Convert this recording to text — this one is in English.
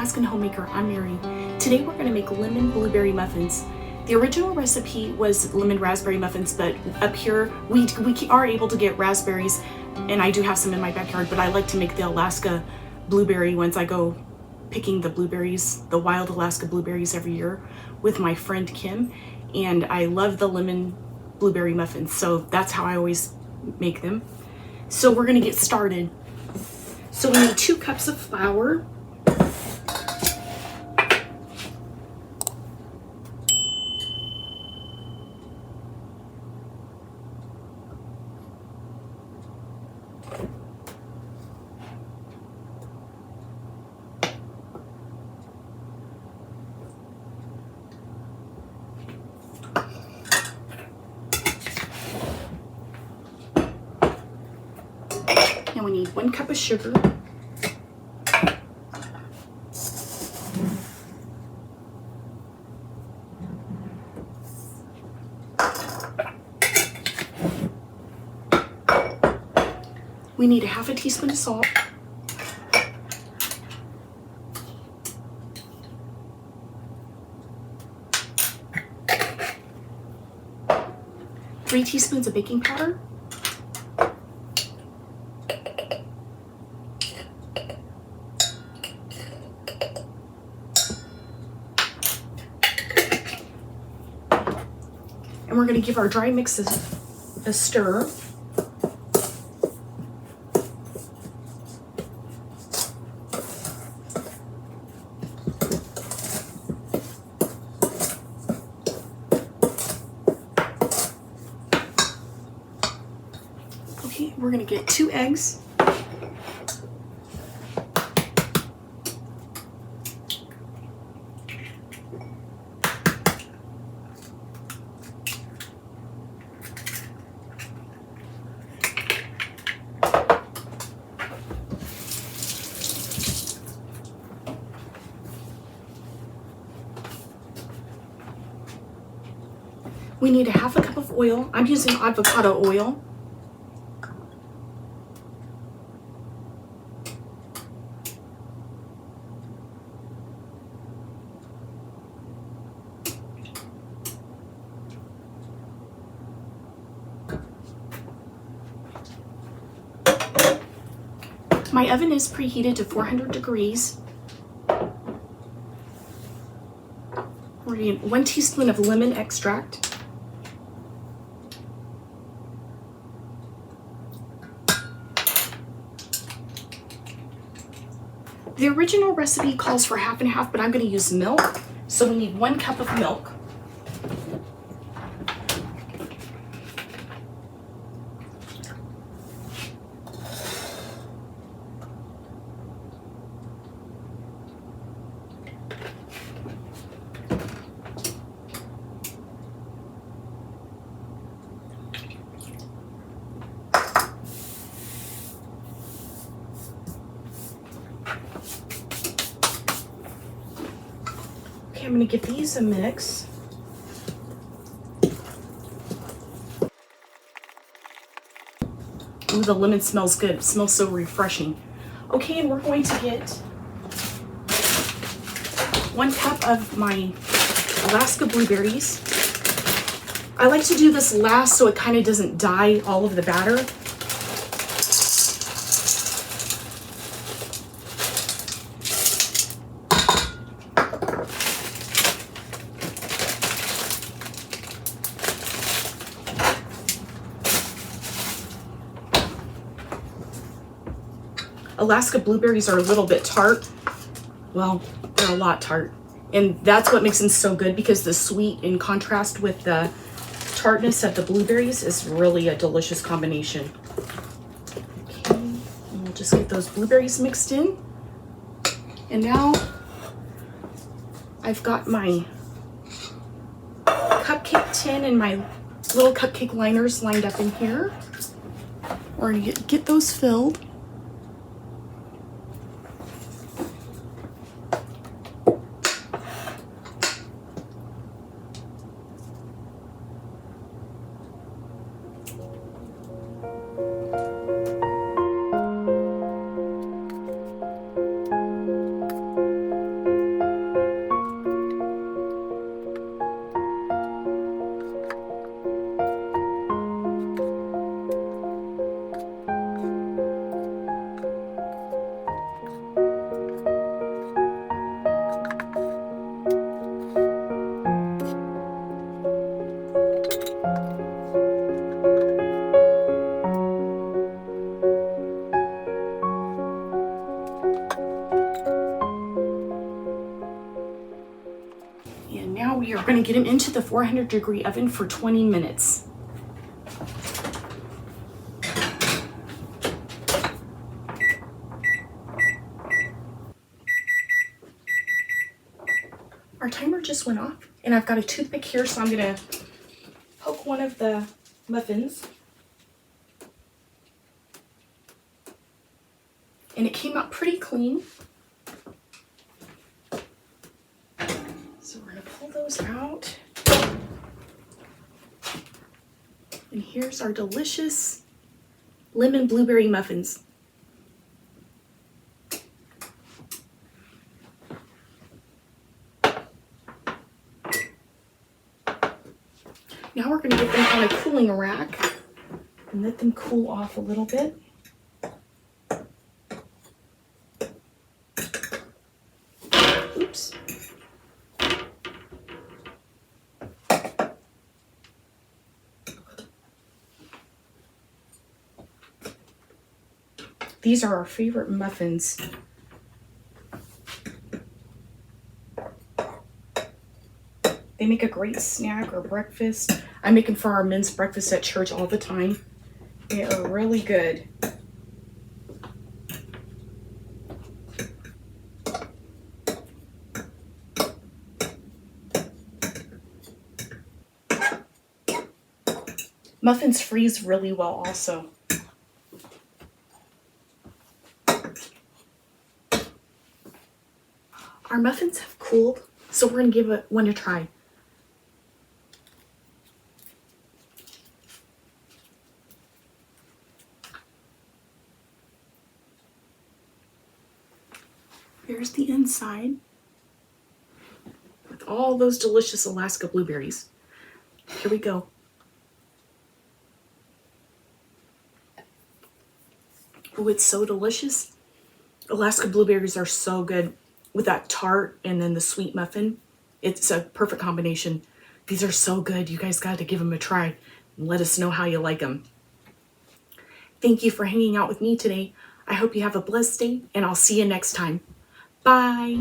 Alaskan Homemaker. I'm Mary. Today we're going to make lemon blueberry muffins. The original recipe was lemon raspberry muffins, but up here we are able to get raspberries, and I do have some in my backyard, but I like to make the Alaska blueberry ones. I go picking the blueberries, the wild Alaska blueberries every year with my friend Kim, and I love the lemon blueberry muffins, so that's how I always make them. So we're going to get started. So we need 2 cups of flour. And we need 1 cup of sugar. We need a half a teaspoon of salt. Three teaspoons of baking powder. And we're going to give our dry mix a stir. Okay, we're going to get 2 eggs. We need a half a cup of oil. I'm using avocado oil. My oven is preheated to 400 degrees. We're going to get 1 teaspoon of lemon extract. The original recipe calls for half and half, but I'm going to use milk. So we need 1 cup of milk. Okay, I'm going to give these a mix. Ooh, the lemon smells good. It smells so refreshing. Okay, and we're going to get 1 cup of my Alaska blueberries. I like to do this last so it kind of doesn't dye all of the batter. Alaska blueberries are a little bit tart. Well, they're a lot tart. And that's what makes them so good, because the sweet in contrast with the tartness of the blueberries is really a delicious combination. Okay, and we'll just get those blueberries mixed in. And now I've got my cupcake tin and my little cupcake liners lined up in here. We're going to get those filled. going to get them into the 400-degree oven for 20 minutes. Our timer just went off, and I've got a toothpick here, so I'm going to poke one of the muffins. And it came out pretty clean. So we're going to pull those out. And here's our delicious lemon blueberry muffins. Now we're going to get them on a cooling rack and let them cool off a little bit. Oops. These are our favorite muffins. They make a great snack or breakfast. I make them for our men's breakfast at church all the time. They are really good. Muffins freeze really well also. Our muffins have cooled, so we're going to give one a try. Here's the inside with all those delicious Alaska blueberries. Here we go. Oh, it's so delicious. Alaska blueberries are so good with that tart and then the sweet muffin. It's a perfect combination. These are so good. You guys got to give them a try and let us know how you like them. Thank you for hanging out with me today. I hope you have a blessed day, and I'll see you next time. Bye.